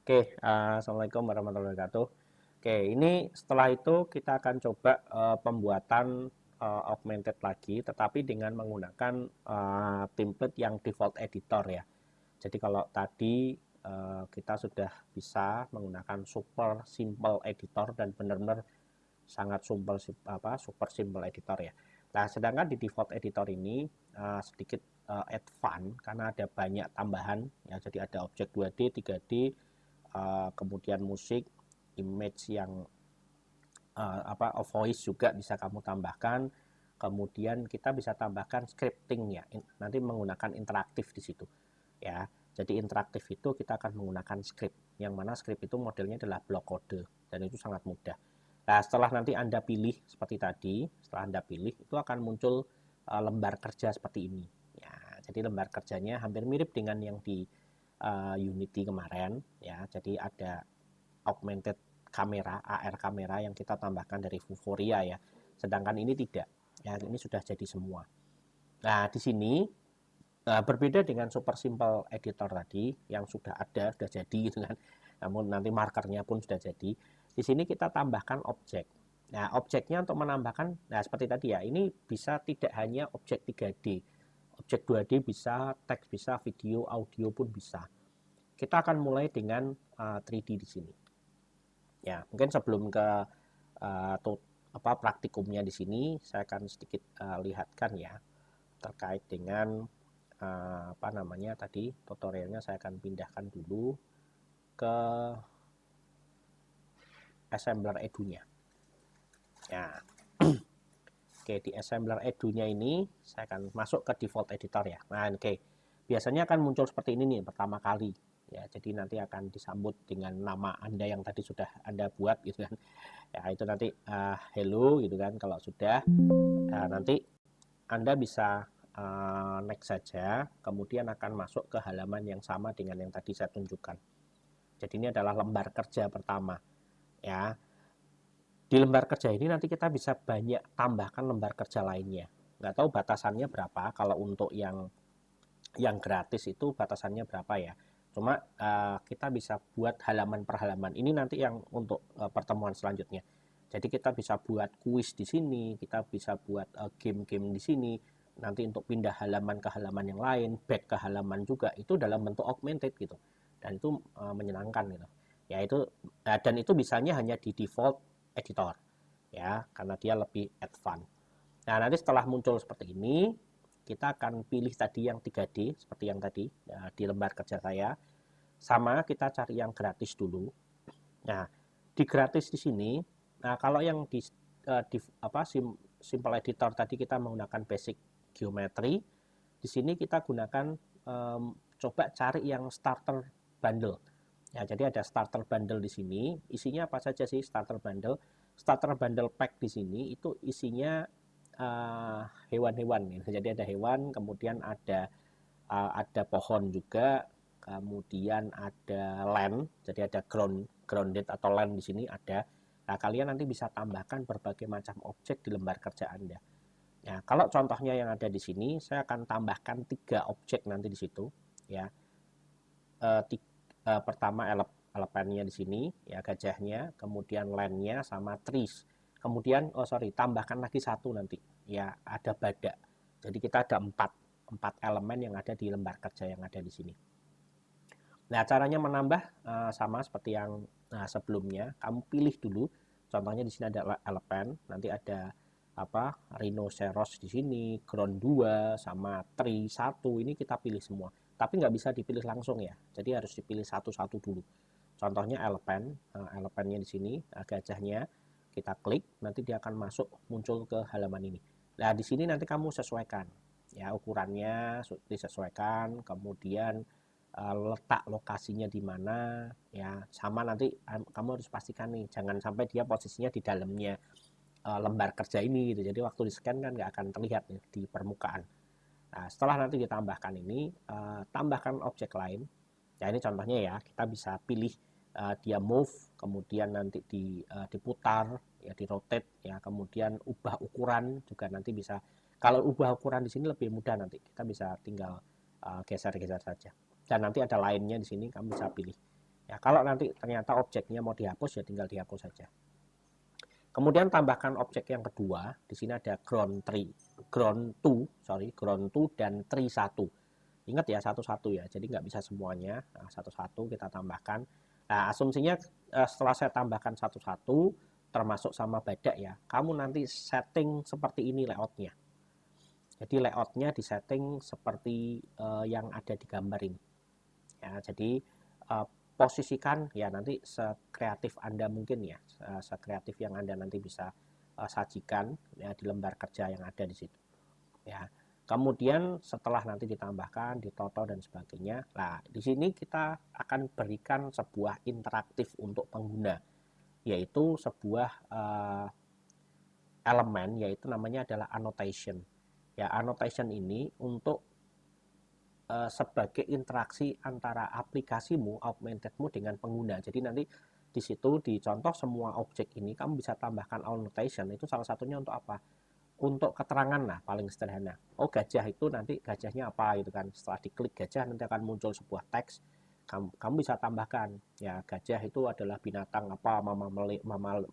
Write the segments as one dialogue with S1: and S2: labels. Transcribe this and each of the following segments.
S1: Assalamualaikum warahmatullahi wabarakatuh. Oke, ini setelah itu kita akan coba pembuatan augmented lagi, tetapi dengan menggunakan template yang default editor ya. Jadi kalau tadi kita sudah bisa menggunakan super simple editor dan benar-benar sangat super simple editor ya. Nah, sedangkan di default editor ini sedikit advance karena ada banyak tambahan ya. Jadi ada objek 2D, 3D, kemudian musik, image yang voice juga bisa kamu tambahkan. Kemudian kita bisa tambahkan scripting ya, nanti menggunakan interaktif di situ ya. Jadi interaktif itu kita akan menggunakan script, yang mana script itu modelnya adalah blok kode dan itu sangat mudah. Nah, setelah nanti Anda pilih seperti tadi, setelah Anda pilih itu akan muncul lembar kerja seperti ini ya. Jadi lembar kerjanya hampir mirip dengan yang di Unity kemarin ya. Jadi ada augmented kamera, AR kamera yang kita tambahkan dari Vuforia ya. Sedangkan ini tidak. Ya, ini sudah jadi semua. Nah, di sini berbeda dengan super simple editor tadi yang sudah ada, sudah jadi gitu kan. Namun nanti markernya pun sudah jadi. Di sini kita tambahkan objek. Nah, objeknya untuk menambahkan, nah seperti tadi ya, ini bisa tidak hanya objek 3D. Objek 2D bisa, teks bisa, video, audio pun bisa. Kita akan mulai dengan 3D di sini. Ya, mungkin sebelum ke praktikumnya di sini, saya akan sedikit lihatkan ya terkait dengan tadi tutorialnya. Saya akan pindahkan dulu ke assembler edunya. Ya, oke, di assembler edunya ini saya akan masuk ke default editor ya. Nah, oke, biasanya akan muncul seperti ini nih pertama kali ya. Jadi nanti akan disambut dengan nama Anda yang tadi sudah Anda buat gitu kan ya. Itu nanti hello gitu kan. Kalau sudah nanti Anda bisa next saja, kemudian akan masuk ke halaman yang sama dengan yang tadi saya tunjukkan. Jadi ini adalah lembar kerja pertama ya. Di lembar kerja ini nanti kita bisa banyak tambahkan lembar kerja lainnya. Nggak tahu batasannya berapa. Kalau untuk yang gratis itu batasannya berapa ya. Cuma kita bisa buat halaman per halaman. Ini nanti yang untuk pertemuan selanjutnya. Jadi kita bisa buat kuis di sini, kita bisa buat game-game di sini. Nanti untuk pindah halaman ke halaman yang lain, back ke halaman juga, itu dalam bentuk augmented gitu. Dan itu menyenangkan gitu. Ya itu dan itu bisanya hanya di default editor ya, karena dia lebih advance. Nah, nanti setelah muncul seperti ini, kita akan pilih tadi yang 3D seperti yang tadi ya, di lembar kerja saya. Sama kita cari yang gratis dulu. Nah, di gratis di sini, nah kalau yang simple editor tadi kita menggunakan basic geometry, di sini kita gunakan coba cari yang starter bundle. Ya, jadi ada starter bundle di sini. Isinya apa saja sih starter bundle? Starter bundle pack di sini itu isinya hewan-hewan. Jadi ada hewan, kemudian ada pohon juga, kemudian ada land, jadi ada grounded atau land di sini ada. Nah, kalian nanti bisa tambahkan berbagai macam objek di lembar kerja Anda. Nah, kalau contohnya yang ada di sini, saya akan tambahkan 3 objek nanti di situ, ya. Pertama elephant-nya di sini, ya gajahnya, kemudian land-nya sama trees. Kemudian, tambahkan lagi satu nanti, ya ada badak. Jadi kita ada 4 elemen yang ada di lembar kerja yang ada di sini. Nah, caranya menambah sama seperti yang sebelumnya. Kamu pilih dulu. Contohnya di sini ada elephant, nanti ada rhinoceros di sini, ground 2 sama tree 1. Ini kita pilih semua. Tapi nggak bisa dipilih langsung ya. Jadi harus dipilih satu-satu dulu. Contohnya elephant, elephantnya di sini, gajahnya kita klik, nanti dia akan masuk muncul ke halaman ini. Nah, di sini nanti kamu sesuaikan ya ukurannya, disesuaikan, kemudian letak lokasinya di mana ya, sama nanti kamu harus pastikan nih jangan sampai dia posisinya di dalamnya lembar kerja ini gitu. Jadi waktu di scan kan nggak akan terlihat nih di permukaan. Nah, setelah nanti ditambahkan ini, tambahkan objek lain. Ya ini contohnya ya, kita bisa pilih dia move, kemudian nanti diputar, ya di rotate, ya kemudian ubah ukuran juga nanti bisa. Kalau ubah ukuran di sini lebih mudah, nanti kita bisa tinggal geser-geser saja. Dan nanti ada lainnya di sini, kamu bisa pilih. Ya, kalau nanti ternyata objeknya mau dihapus ya tinggal dihapus saja. Kemudian tambahkan objek yang kedua. Di sini ada ground 2 dan tree 1. Ingat ya satu-satu ya. Jadi nggak bisa semuanya. Nah, satu-satu kita tambahkan. Nah, asumsinya setelah saya tambahkan satu-satu termasuk sama badak ya. Kamu nanti setting seperti ini layoutnya. Jadi layoutnya disetting seperti yang ada di gambar ini. Ya, jadi posisikan ya nanti sekreatif Anda mungkin ya, sekreatif yang Anda nanti bisa sajikan ya di lembar kerja yang ada di situ. Ya. Kemudian setelah nanti ditambahkan, ditoto dan sebagainya. Nah, di sini kita akan berikan sebuah interaktif untuk pengguna, yaitu sebuah elemen yaitu namanya adalah annotation. Ya, annotation ini untuk sebagai interaksi antara aplikasimu, augmentedmu dengan pengguna. Jadi nanti di situ di contoh semua objek ini kamu bisa tambahkan annotation. Itu salah satunya untuk apa? Untuk keterangan lah paling sederhana. Oh, gajah itu nanti gajahnya apa gitu kan. Setelah diklik gajah nanti akan muncul sebuah teks. Kamu bisa tambahkan ya gajah itu adalah binatang apa,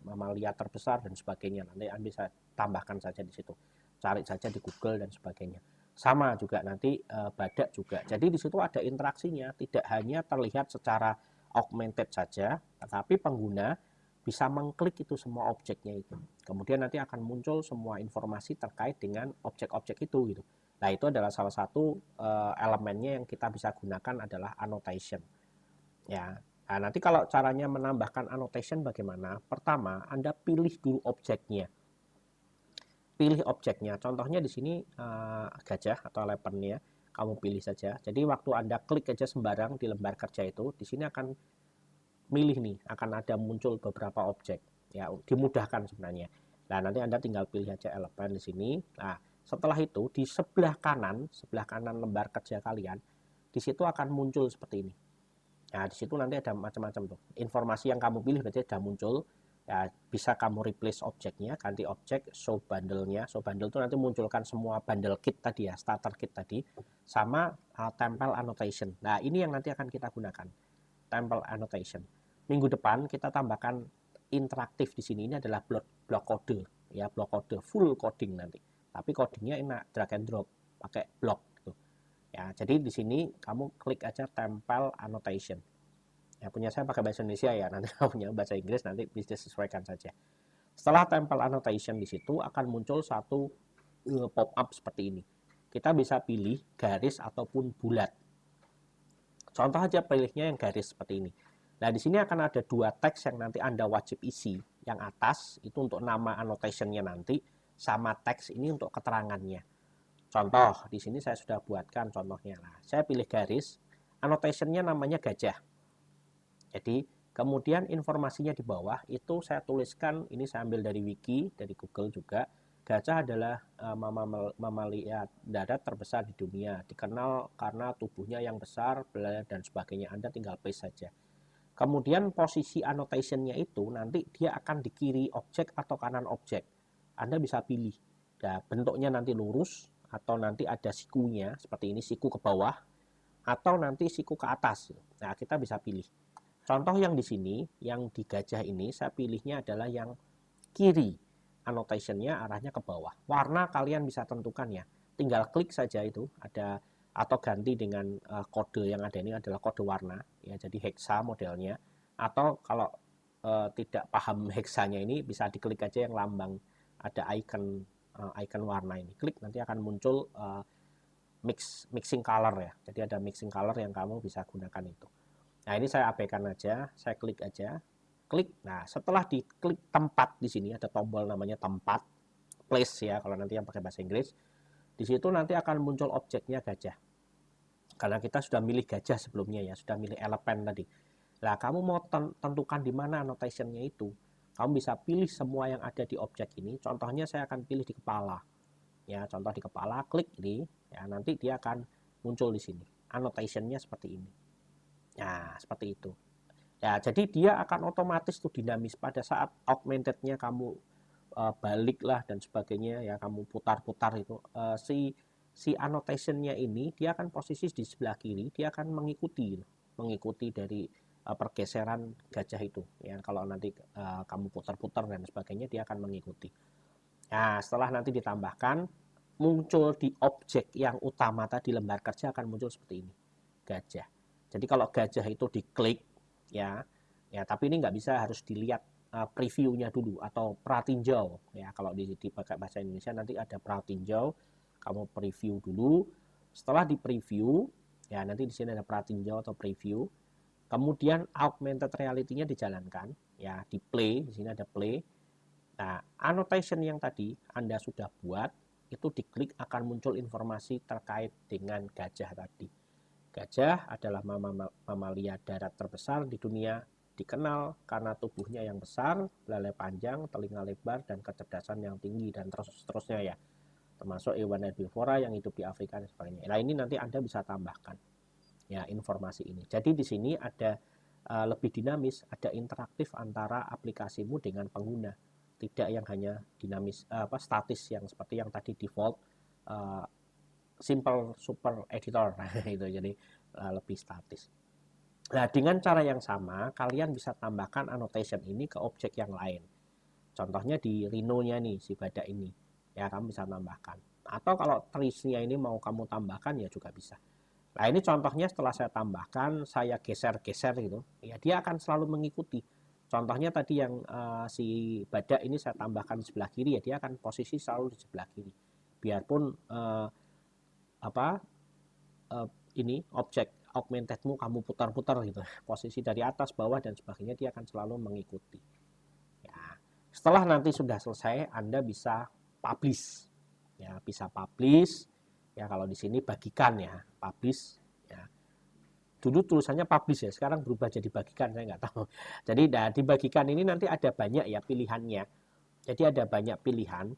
S1: mamalia terbesar dan sebagainya. Nanti Anda bisa tambahkan saja di situ. Cari saja di Google dan sebagainya. Sama juga nanti badak juga. Jadi di situ ada interaksinya, tidak hanya terlihat secara augmented saja, tetapi pengguna bisa mengklik itu semua objeknya itu. Kemudian nanti akan muncul semua informasi terkait dengan objek-objek itu gitu. Nah, itu adalah salah satu elemennya yang kita bisa gunakan adalah annotation. Ya. Nah, nanti kalau caranya menambahkan annotation bagaimana? Pertama, Anda pilih dulu objeknya. Pilih objeknya. Contohnya di sini gajah atau leopardnya, kamu pilih saja. Jadi waktu Anda klik aja sembarang di lembar kerja itu, di sini akan milih nih, akan ada muncul beberapa objek. Ya, dimudahkan sebenarnya. Nah, nanti Anda tinggal pilih aja elemen di sini. Nah, setelah itu di sebelah kanan lembar kerja kalian, di situ akan muncul seperti ini. Nah, di situ nanti ada macam-macam tuh. Informasi yang kamu pilih berarti sudah muncul. Ya, bisa kamu replace objeknya, ganti objek, show bundle-nya. Show bundle itu nanti munculkan semua bundle kit tadi ya, starter kit tadi, sama tempel annotation. Nah, ini yang nanti akan kita gunakan, tempel annotation. Minggu depan kita tambahkan interaktif di sini. Ini adalah blok kode, ya blok kode, full coding nanti. Tapi codingnya enak, drag and drop, pakai blok. Gitu. Ya, jadi di sini kamu klik aja tempel annotation. Ya, punya saya pakai bahasa Indonesia ya, nanti kalau punya bahasa Inggris nanti bisa sesuaikan saja. Setelah tempel annotation di situ akan muncul satu pop up seperti ini. Kita bisa pilih garis ataupun bulat. Contoh aja pilihnya yang garis seperti ini. Nah, di sini akan ada dua teks yang nanti Anda wajib isi. Yang atas itu untuk nama annotation-nya nanti, sama teks ini untuk keterangannya. Contoh, di sini saya sudah buatkan contohnya. Nah, saya pilih garis, annotation-nya namanya gajah. Jadi kemudian informasinya di bawah itu saya tuliskan, ini saya ambil dari wiki, dari Google juga. Gajah adalah mamalia darat terbesar di dunia, dikenal karena tubuhnya yang besar, dan sebagainya. Anda tinggal paste saja. Kemudian posisi annotation-nya itu nanti dia akan di kiri objek atau kanan objek. Anda bisa pilih. Nah, bentuknya nanti lurus atau nanti ada sikunya, seperti ini siku ke bawah, atau nanti siku ke atas. Nah, kita bisa pilih. Contoh yang di sini, yang di gajah ini, saya pilihnya adalah yang kiri. Annotation-nya arahnya ke bawah. Warna kalian bisa tentukan ya. Tinggal klik saja itu, ada atau ganti dengan kode yang ada ini adalah kode warna. Ya, jadi hexa modelnya. Atau kalau tidak paham hexanya ini, bisa diklik aja yang lambang. Ada icon warna ini. Klik, nanti akan muncul mixing color ya. Jadi ada mixing color yang kamu bisa gunakan itu. Nah, ini saya abaikan aja, saya klik aja. Klik. Nah, setelah diklik tempat di sini ada tombol namanya tempat, place ya kalau nanti yang pakai bahasa Inggris. Di situ nanti akan muncul objeknya gajah. Karena kita sudah milih gajah sebelumnya ya, sudah milih elemen tadi. Nah, kamu mau tentukan di mana annotation-nya itu. Kamu bisa pilih semua yang ada di objek ini. Contohnya saya akan pilih di kepala. Ya, contoh di kepala, klik ini, ya nanti dia akan muncul di sini. Annotation-nya seperti ini. Nah, seperti itu. Ya, jadi dia akan otomatis tuh dinamis pada saat augmented-nya kamu balik lah dan sebagainya ya, kamu putar-putar itu si annotation-nya ini dia akan posisi di sebelah kiri, dia akan mengikuti dari pergeseran gajah itu ya. Kalau nanti kamu putar-putar dan sebagainya, dia akan mengikuti. Nah, setelah nanti ditambahkan, muncul di objek yang utama tadi, lembar kerja akan muncul seperti ini, gajah. Jadi kalau gajah itu diklik ya, tapi ini nggak bisa, harus dilihat previewnya dulu atau pratinjau ya. Kalau dipakai bahasa Indonesia nanti ada pratinjau, kamu preview dulu. Setelah di preview ya, nanti di sini ada pratinjau atau preview. Kemudian augmented reality-nya dijalankan ya, di play, di sini ada play. Nah, annotation yang tadi Anda sudah buat itu diklik akan muncul informasi terkait dengan gajah tadi. Gajah adalah mamalia darat terbesar di dunia, dikenal karena tubuhnya yang besar, belalai panjang, telinga lebar, dan kecerdasan yang tinggi, dan seterusnya ya. Termasuk hewan herbivora yang hidup di Afrika dan sebagainya. Nah, ini nanti Anda bisa tambahkan ya informasi ini. Jadi di sini ada lebih dinamis, ada interaktif antara aplikasimu dengan pengguna. Tidak yang hanya dinamis statis yang seperti yang tadi default simple super editor itu, jadi lebih statis. Nah, dengan cara yang sama kalian bisa tambahkan annotation ini ke objek yang lain. Contohnya di Rhino-nya nih, si badak ini ya, kamu bisa tambahkan. Atau kalau trees-nya ini mau kamu tambahkan ya juga bisa. Nah, ini contohnya setelah saya tambahkan, saya geser-geser gitu ya, dia akan selalu mengikuti. Contohnya tadi yang si badak ini saya tambahkan di sebelah kiri ya, dia akan posisi selalu di sebelah kiri. Biarpun ini objek augmentedmu kamu putar-putar gitu, posisi dari atas, bawah, dan sebagainya, dia akan selalu mengikuti. Ya, setelah nanti sudah selesai, Anda bisa publish. Ya, bisa publish. Ya, kalau di sini bagikan ya, publish. Ya. Dulu tulisannya publish ya, sekarang berubah jadi bagikan, saya nggak tahu. Jadi dibagikan ini nanti ada banyak ya pilihannya. Jadi ada banyak pilihan.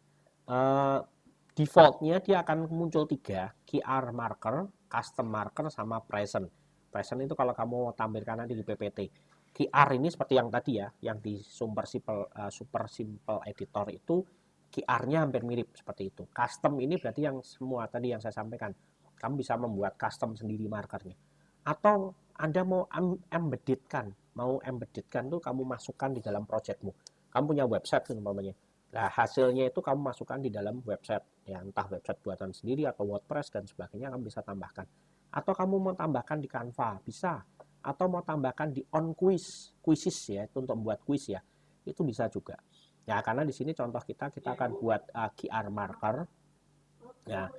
S1: Defaultnya dia akan muncul 3, QR marker, custom marker, sama present. Present itu kalau kamu tampilkan nanti di PPT. QR ini seperti yang tadi ya, yang di super simple editor itu QR-nya hampir mirip seperti itu. Custom ini berarti yang semua tadi yang saya sampaikan. Kamu bisa membuat custom sendiri markernya. Atau Anda mau embeddedkan tuh kamu masukkan di dalam projectmu. Kamu punya website umpamanya. Nah, hasilnya itu kamu masukkan di dalam website, ya entah website buatan sendiri atau WordPress dan sebagainya, kamu bisa tambahkan. Atau kamu mau tambahkan di Canva, bisa. Atau mau tambahkan di Quizzes ya, itu untuk membuat quiz ya, itu bisa juga. Ya, karena di sini contoh kita akan buat QR marker. Ya,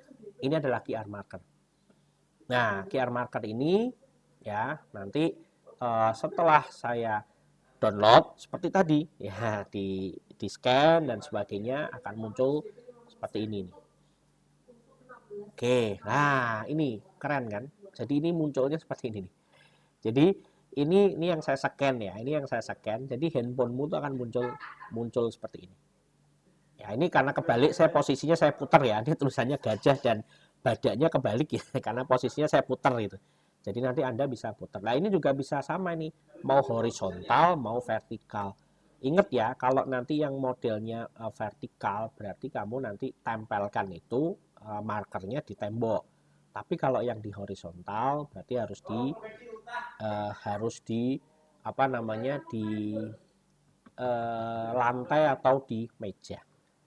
S1: ini adalah QR marker. Nah, QR marker ini ya nanti setelah saya download seperti tadi ya, di scan dan sebagainya, akan muncul seperti ini nih. Oke, nah ini keren kan, jadi ini munculnya seperti ini nih. Jadi ini yang saya scan ya, ini yang saya scan, jadi handphonemu tuh akan muncul seperti ini ya. Ini karena kebalik, saya posisinya saya putar ya, ini tulisannya gajah dan badaknya kebalik ya karena posisinya saya putar gitu. Jadi nanti Anda bisa putar. Nah, ini juga bisa sama nih, mau horizontal, mau vertikal. Ingat ya, kalau nanti yang modelnya vertikal, berarti kamu nanti tempelkan itu markernya di tembok. Tapi kalau yang di horizontal, berarti harus di apa namanya, di lantai atau di meja.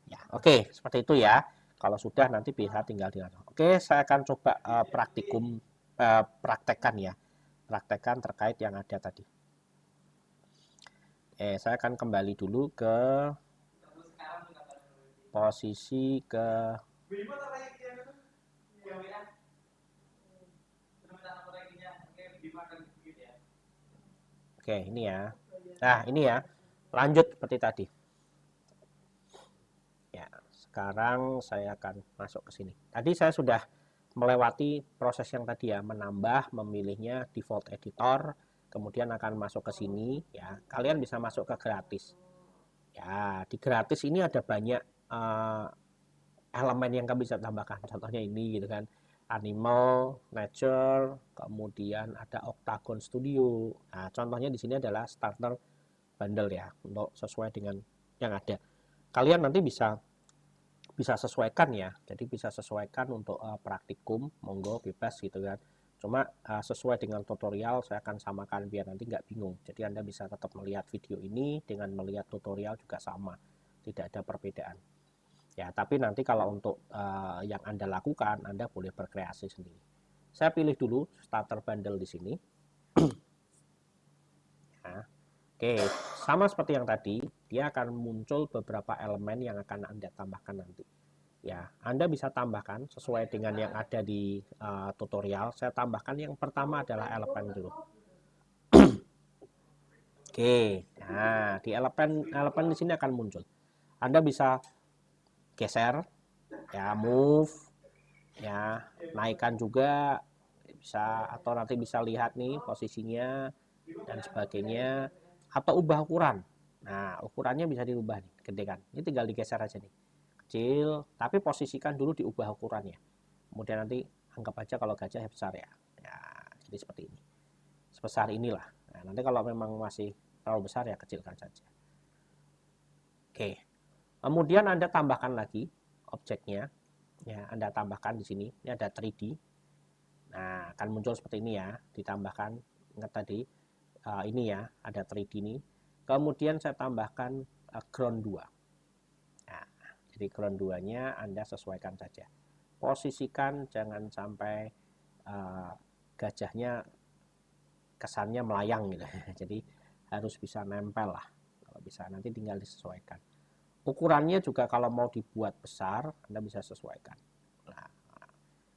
S1: Ya, oke, seperti itu ya. Kalau sudah nanti bisa tinggal di. Oke, saya akan coba praktekkan ya. Praktekkan terkait yang ada tadi. Saya akan kembali dulu ke posisi ke Oke, ini ya. Nah, ini ya. Lanjut seperti tadi. Ya, sekarang saya akan masuk ke sini. Tadi saya sudah melewati proses yang tadi ya, menambah, memilihnya default editor, kemudian akan masuk ke sini ya. Kalian bisa masuk ke gratis. Ya, di gratis ini ada banyak elemen yang kalian bisa tambahkan. Contohnya ini gitu kan. Animal, Nature, kemudian ada Octagon Studio. Nah, contohnya di sini adalah starter bundle ya, untuk sesuai dengan yang ada. Kalian nanti bisa sesuaikan ya. Jadi bisa sesuaikan untuk praktikum, monggo bebas gitu kan. Cuma sesuai dengan tutorial saya akan samakan biar nanti nggak bingung. Jadi Anda bisa tetap melihat video ini dengan melihat tutorial juga sama, tidak ada perbedaan. Ya, tapi nanti kalau untuk yang Anda lakukan, Anda boleh berkreasi sendiri. Saya pilih dulu starter bundle di sini. Nah, oke, sama seperti yang tadi, dia akan muncul beberapa elemen yang akan Anda tambahkan nanti. Ya, Anda bisa tambahkan sesuai dengan yang ada di tutorial. Saya tambahkan yang pertama adalah elemen dulu. Oke, nah di elemen di sini akan muncul. Anda bisa geser, ya move, ya naikkan juga bisa, atau nanti bisa lihat nih posisinya dan sebagainya, atau ubah ukuran. Nah, ukurannya bisa dirubah nih, gedekan. Ini tinggal digeser aja nih. Kecil, tapi posisikan dulu diubah ukurannya. Kemudian nanti anggap aja kalau gajah besar ya. Ya, jadi seperti ini. Sebesar inilah. Nah, nanti kalau memang masih terlalu besar ya kecilkan saja. Oke. Kemudian Anda tambahkan lagi objeknya. Ya, Anda tambahkan di sini. Ini ada 3D. Nah, akan muncul seperti ini ya. Ditambahkan, ingat tadi ini ya, ada 3D ini. Kemudian saya tambahkan ground 2. Nah, jadi ground 2-nya Anda sesuaikan saja. Posisikan jangan sampai gajahnya kesannya melayang gitu. Jadi harus bisa nempel lah. Kalau bisa nanti tinggal disesuaikan. Ukurannya juga kalau mau dibuat besar, Anda bisa sesuaikan. Nah,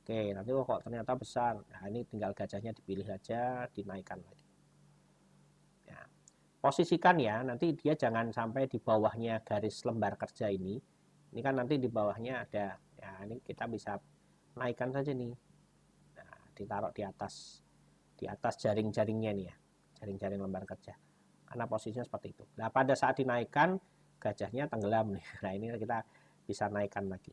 S1: oke, nanti kok ternyata besar. Nah, ini tinggal gajahnya dipilih aja, dinaikkan lagi. Ya. Posisikan ya, nanti dia jangan sampai di bawahnya garis lembar kerja ini. Ini kan nanti di bawahnya ada, ya ini kita bisa naikkan saja nih. Nah, ditaruh di atas jaring-jaringnya nih ya, jaring-jaring lembar kerja. Karena posisinya seperti itu. Nah, pada saat dinaikkan, gajahnya tenggelam nih. Nah, ini kita bisa naikkan lagi.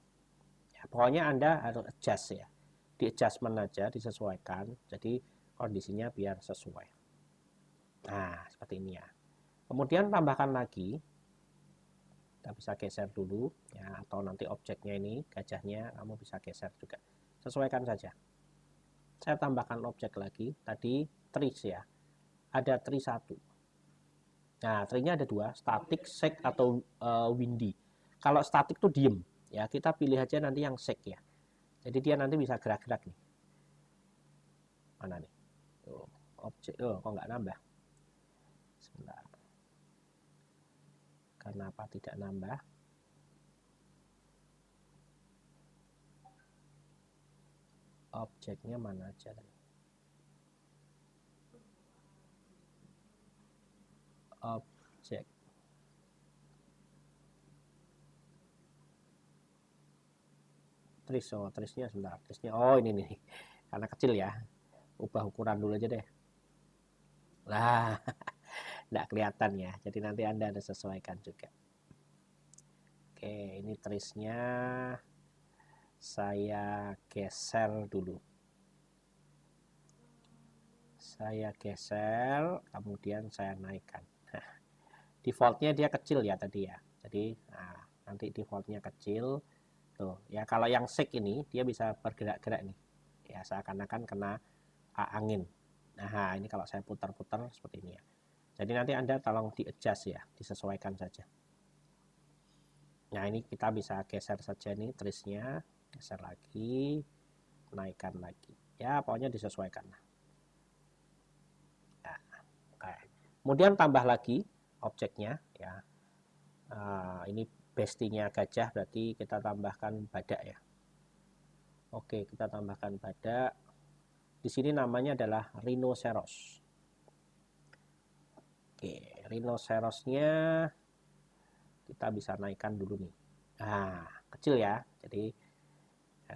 S1: Ya, pokoknya Anda harus adjust ya. Di adjustment aja, disesuaikan. Jadi kondisinya biar sesuai. Nah, seperti ini ya. Kemudian tambahkan lagi. Kita bisa geser dulu ya, atau nanti objeknya ini, gajahnya kamu bisa geser juga. Sesuaikan saja. Saya tambahkan objek lagi. Tadi trees ya. Ada tree 1. Nah, tree-nya ada 2, static, shake, atau windy. Kalau static tuh diem, ya kita pilih aja nanti yang shake ya. Jadi dia nanti bisa gerak-gerak nih. Mana nih? Tuh, objek, kok nggak nambah? Sebentar. Kenapa tidak nambah? Objeknya mana aja tadi? Objek. Tris, trisnya sebentar. Trisnya, ini nih. Karena kecil ya. Ubah ukuran dulu aja deh. Lah, nggak kelihatan ya. Jadi nanti Anda ada sesuaikan juga. Oke, ini trisnya saya geser dulu. Saya geser, kemudian saya naikkan. Nah, defaultnya dia kecil ya tadi ya. Jadi nanti defaultnya kecil. Tuh, ya kalau yang shake ini dia bisa bergerak-gerak nih. Ya seakan-akan kena angin. Nah, ini kalau saya putar-putar seperti ini ya. Jadi nanti Anda tolong di-adjust ya, disesuaikan saja. Nah, ini kita bisa geser saja nih trisnya, geser lagi, naikkan lagi. Ya, pokoknya disesuaikan. Nah, oke. Kemudian tambah lagi objeknya ya. Ini bestinya gajah, berarti kita tambahkan badak ya. Oke, kita tambahkan badak. Di sini namanya adalah rhinoceros. Oke, rhinocerosnya kita bisa naikkan dulu nih. Nah, kecil ya. Jadi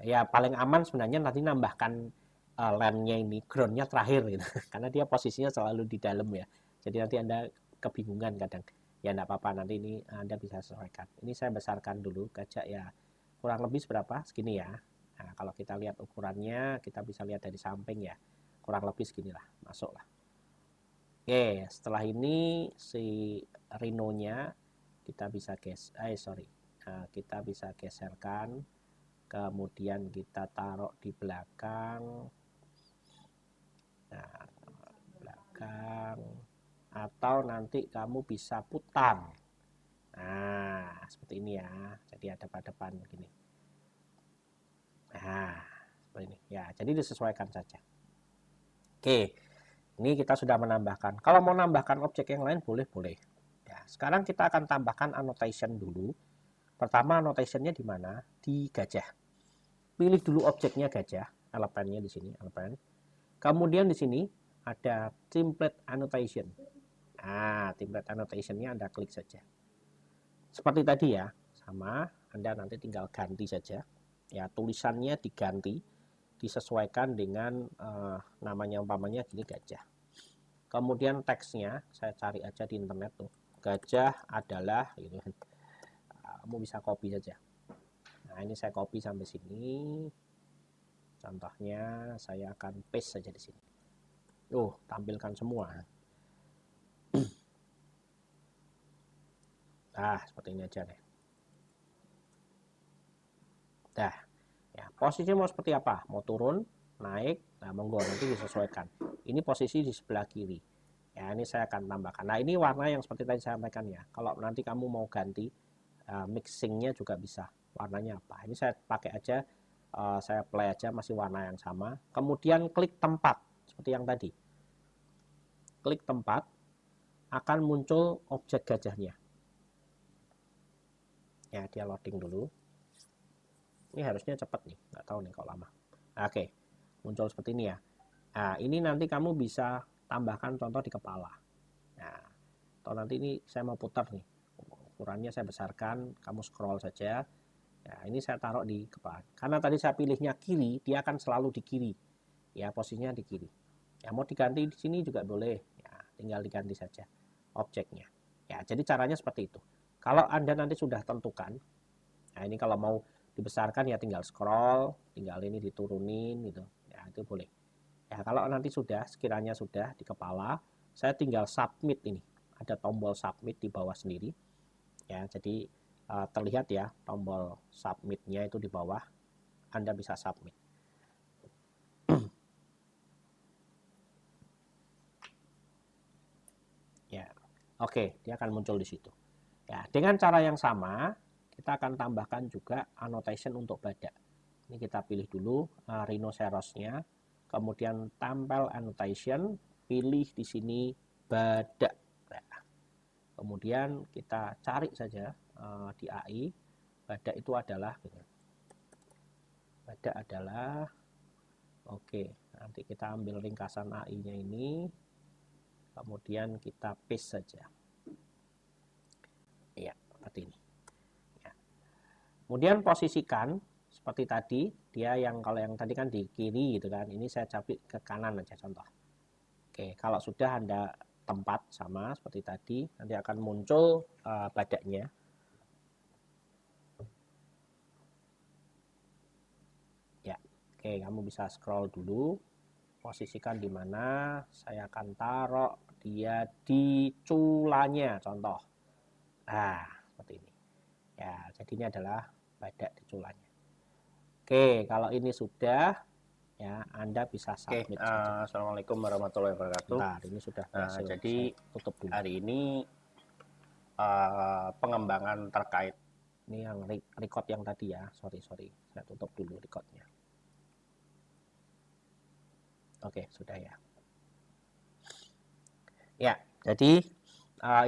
S1: ya paling aman sebenarnya nanti nambahkan landnya ini, groundnya terakhir gitu. Karena dia posisinya selalu di dalam ya. Jadi nanti Anda kebingungan kadang. Ya enggak apa-apa, nanti ini Anda bisa sesuaikan. Ini saya besarkan dulu gajah ya. Kurang lebih seberapa? Segini ya. Nah, kalau kita lihat ukurannya, kita bisa lihat dari samping ya. Kurang lebih seginilah, masuklah. Oke, setelah ini si rhino-nya kita bisa kita bisa geserkan, kemudian kita taruh di belakang. belakang, atau nanti kamu bisa putar. Nah, seperti ini ya. Jadi ada pada depan begini. Nah, seperti ini. Ya, jadi disesuaikan saja. Oke, ini kita sudah menambahkan. Kalau mau menambahkan objek yang lain boleh-boleh. Ya, sekarang kita akan tambahkan annotation dulu. Pertama annotationnya di mana? Di gajah. Pilih dulu objeknya gajah, elemennya di sini, elemen. Kemudian di sini ada template annotation. Nah, template annotationnya Anda klik saja. Seperti tadi ya, sama Anda nanti tinggal ganti saja. Ya, tulisannya diganti, disesuaikan dengan namanya umpamanya gini gajah. Kemudian teksnya saya cari aja di internet tuh. Gajah adalah gitu kan. Kamu bisa copy saja. Nah, ini saya copy sampai sini. Contohnya saya akan paste saja di sini. Tampilkan semua. Nah, seperti ini aja deh. Dah. Ya, posisinya mau seperti apa? Mau turun, naik, nah monggo nanti disesuaikan. Ini posisi di sebelah kiri. Ya, ini saya akan tambahkan. Nah, ini warna yang seperti tadi saya sampaikan ya. Kalau nanti kamu mau ganti mixingnya juga bisa. Warnanya apa? Ini saya pakai aja, saya play aja masih warna yang sama. Kemudian klik tempat seperti yang tadi. Klik tempat, akan muncul objek gajahnya. Ya, dia loading dulu. Ini harusnya cepat nih, nggak tahu nih kalau lama. Oke, muncul seperti ini ya. Nah, ini nanti kamu bisa tambahkan contoh di kepala. Nah, atau nanti ini saya mau putar nih. Ukurannya saya besarkan, kamu scroll saja. Nah, ini saya taruh di kepala. Karena tadi saya pilihnya kiri, dia akan selalu di kiri. Ya, posisinya di kiri. Ya, mau diganti di sini juga boleh. Ya, tinggal diganti saja objeknya. Ya, jadi caranya seperti itu. Kalau Anda nanti sudah tentukan, nah ini kalau mau dibesarkan ya tinggal scroll, tinggal ini diturunin gitu. Ya, itu boleh. Ya, kalau nanti sudah, sekiranya sudah di kepala, saya tinggal submit ini. Ada tombol submit di bawah sendiri. Ya, jadi terlihat ya tombol submitnya itu di bawah. Anda bisa submit. Ya, oke, dia akan muncul di situ. Ya, dengan cara yang sama, kita akan tambahkan juga annotation untuk badak. Ini kita pilih dulu rhinocerosnya, kemudian tempel annotation, pilih di sini badak. Nah, kemudian kita cari saja di AI, badak itu adalah, badak adalah, oke, nanti kita ambil ringkasan AI-nya ini, kemudian kita paste saja. Ya, seperti ini. Ya. Kemudian posisikan seperti tadi, dia yang kalau yang tadi kan di kiri gitu kan, ini saya capit ke kanan aja contoh. Oke, kalau sudah Anda tempat sama seperti tadi, nanti akan muncul badaknya. Ya, oke, kamu bisa scroll dulu, posisikan di mana. Saya akan taruh dia di culanya, contoh. Nah, seperti ini. Ya, jadi ini adalah badak di culanya. Oke, kalau ini sudah, ya Anda bisa submit saja.
S2: Assalamualaikum warahmatullahi wabarakatuh.
S1: Bentar, ini sudah berhasil.
S2: Jadi
S1: tutup dulu.
S2: hari ini pengembangan terkait.
S1: Ini yang record yang tadi ya, sorry, saya tutup dulu recordnya. Oke, sudah ya. Ya, jadi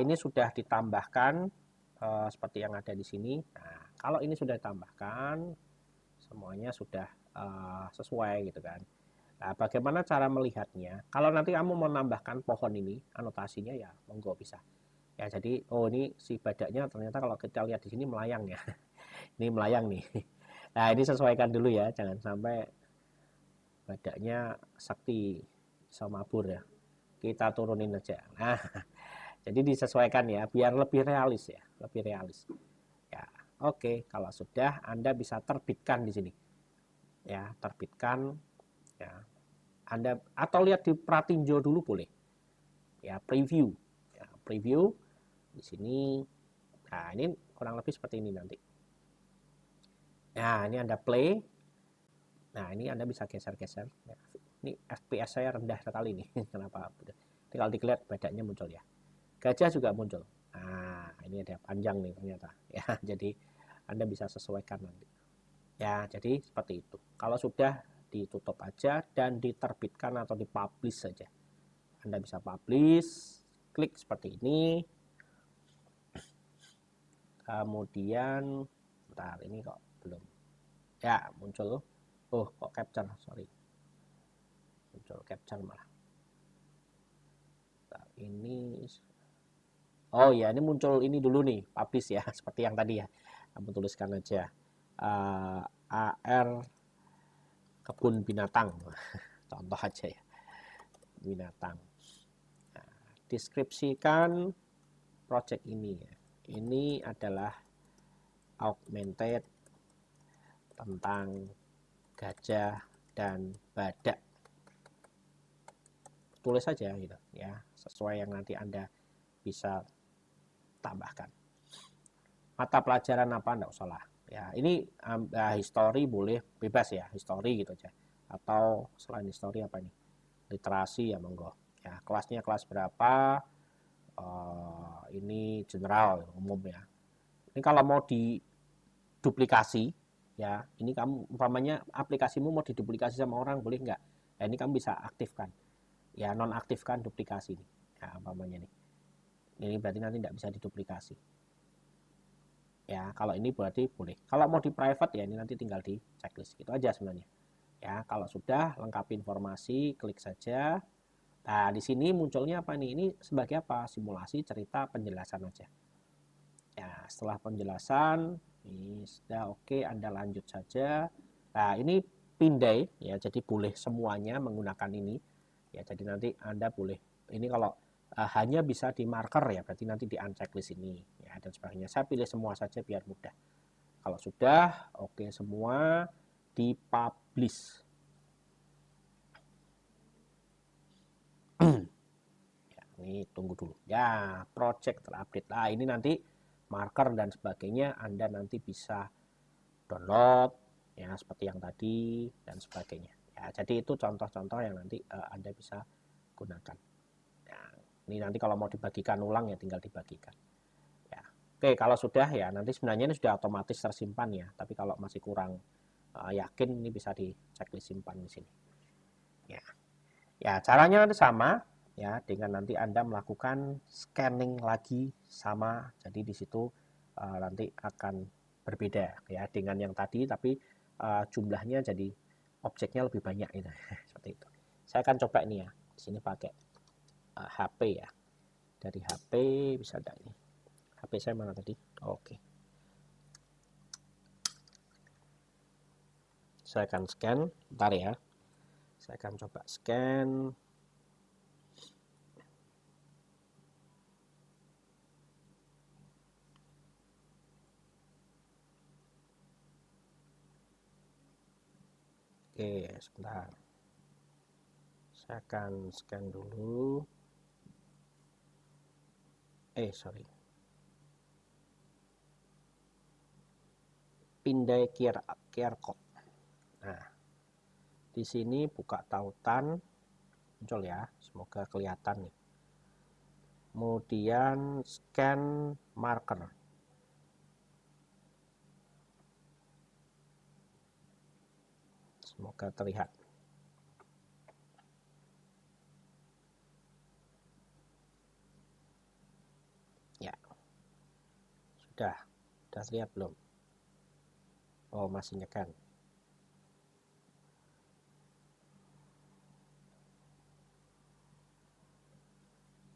S1: ini sudah ditambahkan seperti yang ada di sini. Nah, kalau ini sudah ditambahkan, semuanya sudah sesuai gitu kan. Nah, bagaimana cara melihatnya? Kalau nanti kamu mau menambahkan pohon ini, anotasinya ya monggo bisa. Ya, jadi ini si badaknya ternyata kalau kita lihat di sini melayang ya. Ini melayang nih. Nah, ini sesuaikan dulu ya, jangan sampai badaknya sakti sama mabur ya. Kita turunin aja. Nah, jadi disesuaikan ya, biar lebih realis ya, lebih realis. Ya, oke, kalau sudah Anda bisa terbitkan di sini. Ya, terbitkan ya. Anda atau lihat di Pratinjo dulu boleh. Ya, preview. Ya, preview di sini. Nah, ini kurang lebih seperti ini nanti. Nah, ini Anda play. Nah, ini Anda bisa geser-geser. Ini FPS saya rendah sekali nih. Kenapa? tinggal diklik badannya muncul ya. Gajah juga muncul. Nah, ini ada panjang nih ternyata ya. Jadi Anda bisa sesuaikan nanti. Ya, jadi seperti itu. Kalau sudah ditutup aja dan diterbitkan atau dipublish saja. Anda bisa publish, klik seperti ini. Kemudian, bentar ini kok belum. Ya, muncul. Oh, kok capture, sorry. Muncul capture malah. Bentar, ini. Oh ya, ini muncul ini dulu nih, publish ya, seperti yang tadi ya. Kamu tuliskan aja. AR kebun binatang. Contoh aja ya. Binatang. Nah, deskripsikan project ini ya. Ini adalah augmented tentang gajah dan badak. Tulis saja gitu ya, sesuai yang nanti Anda bisa tambahkan. Mata pelajaran apa enggak usah lah. Ya, ini history boleh bebas ya, history gitu aja. Atau selain history apa nih? Literasi ya monggo. Ya, kelasnya kelas berapa? Ini general umum ya. Ini kalau mau diduplikasi ya, ini kamu umpamanya aplikasimu mau diduplikasi sama orang boleh nggak? Ya, ini kamu bisa aktifkan. Ya, nonaktifkan duplikasi nih. Ya, umpamanya nih. Ini berarti nanti nggak bisa diduplikasi. Ya, kalau ini berarti boleh. Kalau mau di private ya ini nanti tinggal di checklist. Gitu aja sebenarnya. Ya, kalau sudah lengkapi informasi, klik saja. Nah, di sini munculnya apa nih? Ini sebagai apa? Simulasi, cerita, penjelasan aja. Ya, setelah penjelasan, ini sudah oke, Anda lanjut saja. Nah, ini pindai ya, jadi boleh semuanya menggunakan ini. Ya, jadi nanti Anda boleh. Ini kalau hanya bisa di marker ya, berarti nanti di unchecklist ini ya dan sebagainya. Saya pilih semua saja biar mudah. Kalau sudah oke semua, dipublish. Ya, ini tunggu dulu. Ya, project terupdate. Nah, ini nanti marker dan sebagainya Anda nanti bisa download ya seperti yang tadi dan sebagainya. Ya, jadi itu contoh-contoh yang nanti Anda bisa gunakan. Ya, ini nanti kalau mau dibagikan ulang ya tinggal dibagikan. Ya. Oke, kalau sudah ya nanti sebenarnya ini sudah otomatis tersimpan ya. Tapi kalau masih kurang yakin ini bisa di checklist simpan di sini. Ya. Ya, caranya nanti sama ya dengan nanti Anda melakukan scanning lagi sama. Jadi di situ nanti akan berbeda ya dengan yang tadi tapi jumlahnya jadi objeknya lebih banyak itu seperti itu. Saya akan coba ini ya. Di sini pakai HP ya. Dari HP bisa enggak ini? HP saya mana tadi? Oke. Saya akan scan, bentar ya. Saya akan coba scan. Oke, sebentar. Saya akan scan dulu. Sorry. Pindai QR code. Nah, di sini buka tautan muncul ya, semoga kelihatan nih. Kemudian scan marker. Semoga terlihat. Ya, sudah terlihat belum? Oh, masih nyekan.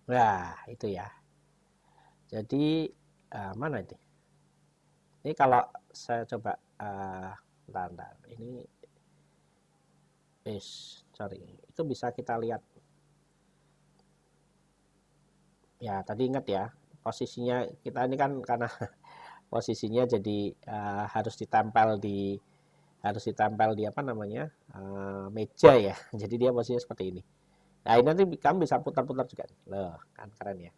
S1: Nah, itu ya. Jadi mana ini? Ini kalau saya coba bentar. Ini sorry. Itu bisa kita lihat. Ya, tadi ingat ya, posisinya kita ini kan karena posisinya jadi harus ditempel di apa namanya? Meja ya. Jadi dia posisinya seperti ini. Nah, ini nanti kamu bisa putar-putar juga. Loh, kan keren ya.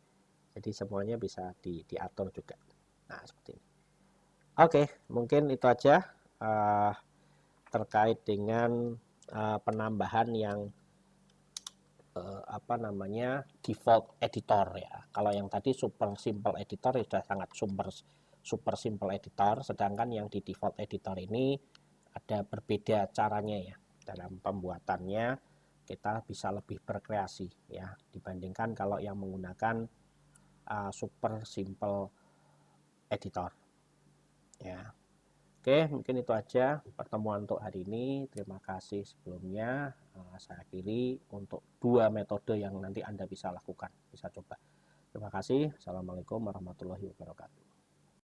S1: Jadi semuanya bisa diatur juga. Nah, seperti ini. Oke, mungkin itu aja terkait dengan penambahan yang apa namanya default editor ya. Kalau yang tadi super simple editor sudah sangat super simple editor, sedangkan yang di default editor ini ada berbeda caranya ya dalam pembuatannya. Kita bisa lebih berkreasi ya dibandingkan kalau yang menggunakan super simple editor ya. Oke, mungkin itu aja pertemuan untuk hari ini. Terima kasih sebelumnya. Saya akhiri untuk 2 metode yang nanti Anda bisa lakukan, bisa coba. Terima kasih. Assalamualaikum warahmatullahi wabarakatuh.